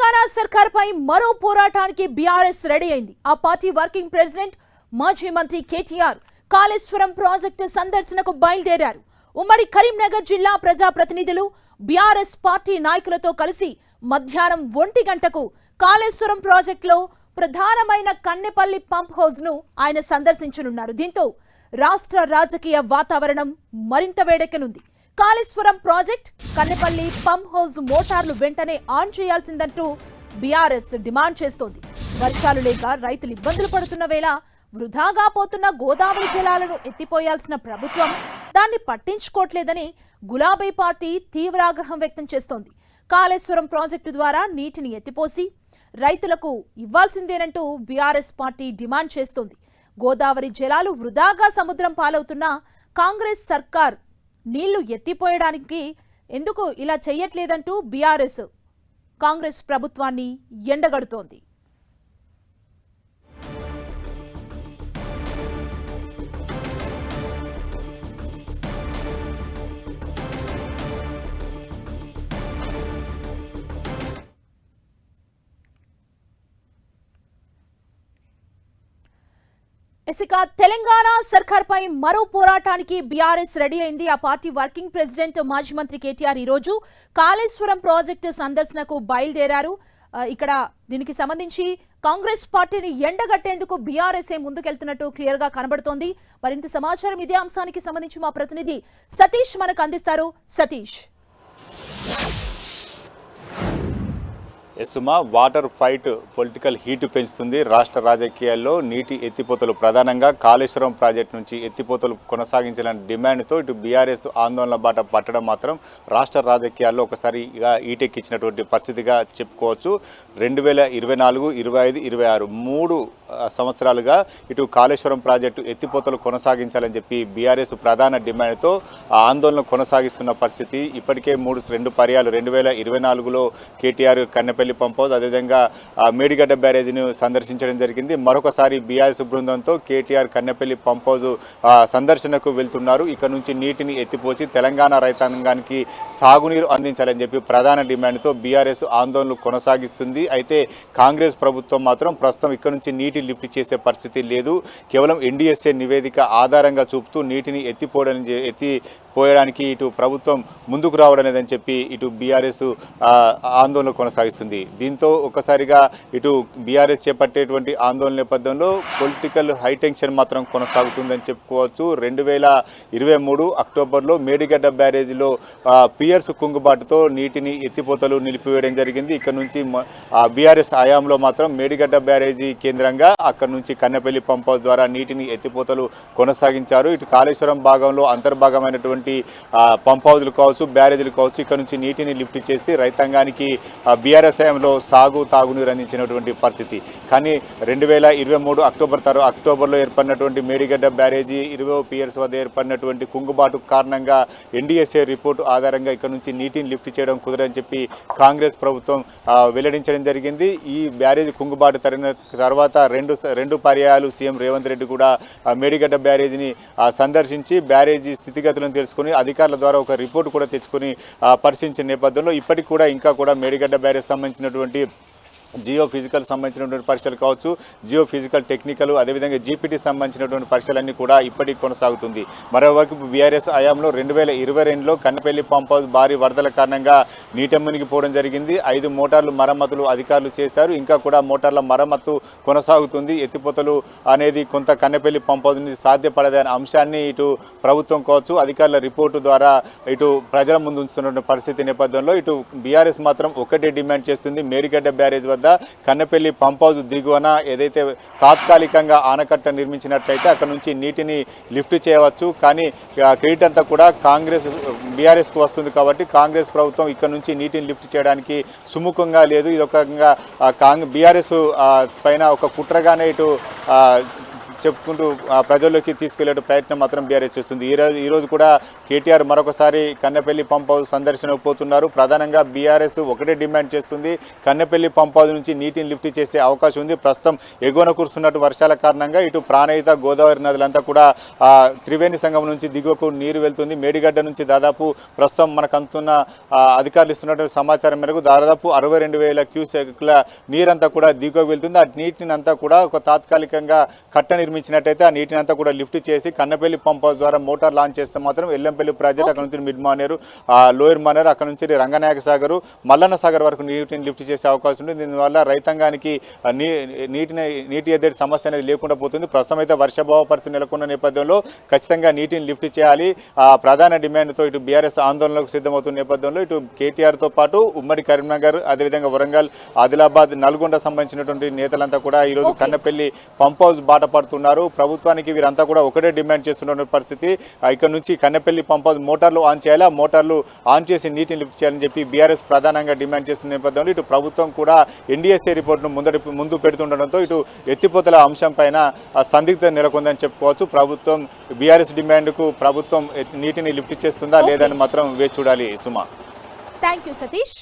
తెలంగాణ సర్కార్పై మరో పోరాటానికి BRS ready అయింది. ఆ పార్టీ వర్కింగ్ ప్రెసిడెంట్ మాజీ మంత్రి కేటీఆర్ కాళేశ్వరం ప్రాజెక్టు సందర్శనకు బయలుదేరారు. ఉమ్మడి కరీంనగర్ జిల్లా ప్రజాప్రతినిధులు బీఆర్ఎస్ పార్టీ నాయకులతో కలిసి మధ్యాహ్నం 1 గంటకు కాళేశ్వరం ప్రాజెక్టులో ప్రధానమైన కన్నెపల్లి పంప్ హౌస్ ను ఆయన సందర్శించనున్నారు. దీంతో రాష్ట్ర రాజకీయ వాతావరణం మరింత వేడెక్కనుంది. Kaleshwaram project, Kannepalli pump house మోటార్లు వెంటనే ఆన్ చేయాల్సిందంటూ బీఆర్ఎస్ డిమాండ్ చేస్తోంది. వర్షాలు లేక రైతులు ఇబ్బందులు పడుతున్న వేళ వృధాగా పోతున్న గోదావరి జలాలను ఎత్తిపోయాల్సిన ప్రభుత్వం దాన్ని పట్టించుకోవట్లేదని గులాబీ పార్టీ తీవ్ర ఆగ్రహం వ్యక్తం చేస్తోంది. కాళేశ్వరం ప్రాజెక్టు ద్వారా నీటిని ఎత్తిపోసి రైతులకు ఇవ్వాల్సిందేనంటూ బీఆర్ఎస్ పార్టీ డిమాండ్ చేస్తోంది. గోదావరి జలాలు వృధాగా సముద్రం పాలవుతున్నా కాంగ్రెస్ సర్కార్ నీళ్లు ఎత్తిపోయడానికి ఎందుకు ఇలా చెయ్యట్లేదంటూ బీఆర్ఎస్ కాంగ్రెస్ ప్రభుత్వాన్ని ఎండగడుతోంది. ఇక తెలంగాణ సర్కార్పై మరో పోరాటానికి బీఆర్ఎస్ రెడీ అయింది. ఆ పార్టీ వర్కింగ్ ప్రెసిడెంట్ మాజీ మంత్రి కేటీఆర్ ఈరోజు కాళేశ్వరం ప్రాజెక్టు సందర్శనకు బయలుదేరారు. ఇక్కడ దీనికి సంబంధించి కాంగ్రెస్ పార్టీని ఎండగట్టేందుకు బీఆర్ఎస్ ముందుకెళ్తున్నట్టు క్లియర్ గా కనబడుతోంది. మరింత సమాచారం ఇదే అంశానికి సంబంధించి మా ప్రతినిధి సతీష్ మనకు అందిస్తారు. సతీష్, ఎసుమా వాటర్ ఫైట్ పొలిటికల్ హీట్ పెంచుతుంది. రాష్ట్ర రాజకీయాల్లో నీటి ఎత్తిపోతలు ప్రధానంగా కాళేశ్వరం ప్రాజెక్టు నుంచి ఎత్తిపోతలు కొనసాగించాలని డిమాండ్తో ఇటు బీఆర్ఎస్ ఆందోళన బాట పట్టడం మాత్రం రాష్ట్ర రాజకీయాల్లో ఒకసారిగా ఈటెక్కించినటువంటి పరిస్థితిగా చెప్పుకోవచ్చు. 2024, 25, 26 3 సంవత్సరాలుగా ఇటు కాళేశ్వరం ప్రాజెక్టు ఎత్తిపోతలు కొనసాగించాలని చెప్పి బీఆర్ఎస్ ప్రధాన డిమాండ్తో ఆందోళన కొనసాగిస్తున్న పరిస్థితి. ఇప్పటికే 2 పర్యాలు 2024లో కేటీఆర్ కన్నెపల్లి పంప్ హౌస్, అదేవిధంగా మేడిగడ్డ బ్యారేజీని సందర్శించడం జరిగింది. మరొకసారి బీఆర్ఎస్ బృందంతో కేటీఆర్ కన్నెపల్లి పంప్ హౌస్ సందర్శనకు వెళ్తున్నారు. ఇక్కడ నుంచి నీటిని ఎత్తిపోసి తెలంగాణ రైతాంగానికి సాగునీరు అందించాలని చెప్పి ప్రధాన డిమాండ్తో బీఆర్ఎస్ ఆందోళనలు కొనసాగిస్తుంది. అయితే కాంగ్రెస్ ప్రభుత్వం మాత్రం ప్రస్తుతం ఇక్కడ నుంచి నీటి లిఫ్ట్ చేసే పరిస్థితి లేదు. కేవలం ఎన్డీఎస్ఏ నివేదిక ఆధారంగా చూపుతూ నీటిని ఎత్తిపోయడానికి ఇటు ప్రభుత్వం ముందుకు రావడం లేదని చెప్పి ఇటు బీఆర్ఎస్ ఆందోళన కొనసాగిస్తుంది. దీంతో ఒక్కసారిగా ఇటు బీఆర్ఎస్ చేపట్టేటువంటి ఆందోళన నేపథ్యంలో పొలిటికల్ హైటెన్షన్ మాత్రం కొనసాగుతుందని చెప్పుకోవచ్చు. 2023 అక్టోబర్లో మేడిగడ్డ బ్యారేజీలో పియర్స్ కుంగుబాటుతో నీటిని ఎత్తిపోతలు నిలిపివేయడం జరిగింది. ఇక్కడ నుంచి బీఆర్ఎస్ హయాంలో మాత్రం మేడిగడ్డ బ్యారేజీ కేంద్రంగా అక్కడ నుంచి కన్నెపల్లి పంప్ హౌస్ ద్వారా నీటిని ఎత్తిపోతలు కొనసాగించారు. ఇటు కాళేశ్వరం భాగంలో అంతర్భాగమైనటువంటి పంప్ హౌజులు కావచ్చు, బ్యారేజీలు కావచ్చు, ఇక్కడ నుంచి నీటిని లిఫ్ట్ చేసి రైతాంగానికి బీఆర్ఎస్ హయాంలో తాగునీరు అందించినటువంటి పరిస్థితి. కానీ 2023 అక్టోబర్లో ఏర్పడినటువంటి మేడిగడ్డ బ్యారేజీ 20 పియర్స్ వద్ద ఏర్పడినటువంటి కుంగుబాటు కారణంగా ఎన్డీఎస్ఏ రిపోర్టు ఆధారంగా ఇక్కడ నుంచి నీటిని లిఫ్ట్ చేయడం కుదరని చెప్పి కాంగ్రెస్ ప్రభుత్వం వెల్లడించడం జరిగింది. ఈ బ్యారేజీ కుంగుబాటు తరిగిన తర్వాత 2 పర్యాయాలు సీఎం రేవంత్ రెడ్డి కూడా మేడిగడ్డ బ్యారేజీని సందర్శించి బ్యారేజీ స్థితిగతులను తెలుసుకుని అధికారుల ద్వారా ఒక రిపోర్టు కూడా తెచ్చుకుని పరిశీలించిన నేపథ్యంలో ఇప్పటికి కూడా ఇంకా కూడా మేడిగడ్డ బ్యారేజ్ సంబంధించినటువంటి జియో ఫిజికల్ సంబంధించినటువంటి పరీక్షలు కావచ్చు, జియో ఫిజికల్ టెక్నికల్, అదేవిధంగా జీపీటీ సంబంధించినటువంటి పరీక్షలన్నీ కూడా ఇప్పటికి కొనసాగుతుంది. మరోవైపు బీఆర్ఎస్ హయాంలో 2022లో కన్నెపల్లి పంప్ హౌస్ భారీ వరదల కారణంగా నీట మునిగిపోవడం జరిగింది. 5 మోటార్లు మరమ్మతులు అధికారులు చేశారు. ఇంకా కూడా మోటార్ల మరమ్మతు కొనసాగుతుంది. ఎత్తిపోతలు అనేది కొంత కన్నెపల్లి పంప్ హౌస్ నుంచి సాధ్యపడదనే అంశాన్ని ఇటు ప్రభుత్వం కావచ్చు, అధికారుల రిపోర్టు ద్వారా ఇటు ప్రజల ముందు ఉంచుతున్న పరిస్థితి నేపథ్యంలో ఇటు బీఆర్ఎస్ మాత్రం ఒకటే డిమాండ్ చేస్తుంది. మేడిగడ్డ బ్యారేజ్ వద్ద కన్నెపల్లి పంప్ హౌస్ దిగువన ఏదైతే తాత్కాలికంగా ఆనకట్ట నిర్మించినట్లయితే అక్కడ నుంచి నీటిని లిఫ్ట్ చేయవచ్చు. కానీ క్రెడిట్ అంతా కూడా బీఆర్ఎస్కు వస్తుంది కాబట్టి కాంగ్రెస్ ప్రభుత్వం ఇక్కడ నుంచి నీటిని లిఫ్ట్ చేయడానికి సుముఖంగా లేదు. ఇది ఒక బీఆర్ఎస్ పైన ఒక కుట్రగానే ఇటు చెప్పుకుంటూ ప్రజల్లోకి తీసుకెళ్లే ప్రయత్నం మాత్రం బీఆర్ఎస్ చేస్తుంది. ఈ రోజు కూడా కేటీఆర్ మరొకసారి కన్నెపల్లి పంప్ హౌస్ సందర్శనకు పోతున్నారు. ప్రధానంగా బీఆర్ఎస్ ఒకటే డిమాండ్ చేస్తుంది, కన్నెపల్లి పంప్ హౌస్ నుంచి నీటిని లిఫ్ట్ చేసే అవకాశం ఉంది. ప్రస్తుతం ఎగువన కురుస్తున్నట్టు వర్షాల కారణంగా ఇటు ప్రాణహిత, గోదావరి నదులంతా కూడా త్రివేణి సంగమం నుంచి దిగువకు నీరు వెళ్తుంది. మేడిగడ్డ నుంచి దాదాపు ప్రస్తుతం మనకు అందుతున్న అధికారులు ఇస్తున్నటువంటి సమాచారం మేరకు దాదాపు 62,000 క్యూసెక్ల నీరంతా కూడా దిగువకు వెళ్తుంది. ఆ నీటిని అంతా కూడా ఒక తాత్కాలికంగా కట్ట నిర్మించినట్టయితే ఆ నీటిని అంతా కూడా లిఫ్ట్ చేసి కన్నెపల్లి పంప్ హౌస్ ద్వారా మోటార్ లాంచ్ చేస్తే మాత్రం ఎల్లంపల్లి ప్రాజెక్ట్, అక్కడ నుంచి మిడ్ మానేరు, లోయర్ మానేరు, అక్కడ నుంచి రంగనాయక సాగర్, మల్లన్న సాగర్ వరకు నీటిని లిఫ్ట్ చేసే అవకాశం ఉంది. దీనివల్ల రైతాంగానికి నీటి ఎద్దడి సమస్య అనేది లేకుండా పోతుంది. ప్రస్తుతం అయితే వర్షాభావ పరిస్థితి నెలకొన్న నేపథ్యంలో ఖచ్చితంగా నీటిని లిఫ్ట్ చేయాలి ప్రధాన డిమాండ్తో ఇటు బీఆర్ఎస్ ఆందోళనకు సిద్ధమవుతున్న నేపథ్యంలో ఇటు కేటీఆర్తో పాటు ఉమ్మడి కరీంనగర్, అదేవిధంగా వరంగల్, ఆదిలాబాద్, నల్గొండ సంబంధించినటువంటి నేతలంతా కూడా ఈరోజు కన్నెపల్లి పంప్ హౌస్ బాట పడుతున్నారు. ప్రభుత్వానికి వీరంతా కూడా ఒకటే డిమాండ్ చేస్తున్న పరిస్థితి, ఇక్కడ నుంచి కన్నెపల్లి పంప్ హౌస్ మోటార్లు ఆన్ చేయాలి, ఆ మోటార్లు ఆన్ చేసి నీటిని లిఫ్ట్ చేయాలని చెప్పి బీఆర్ఎస్ ప్రధానంగా డిమాండ్ చేస్తున్న నేపథ్యంలో ఇటు ప్రభుత్వం కూడా ఎన్డీఎస్ఏ రిపోర్టును ముందు పెడుతుండడంతో ఇటు ఎత్తిపోతల అంశం పైన సందిగ్ధత నెలకొందని చెప్పుకోవచ్చు. ప్రభుత్వం బీఆర్ఎస్ డిమాండ్కు ప్రభుత్వం నీటిని లిఫ్ట్ చేస్తుందా లేదని మాత్రం వేచి చూడాలి. సుమా, థ్యాంక్ యూ సతీష్.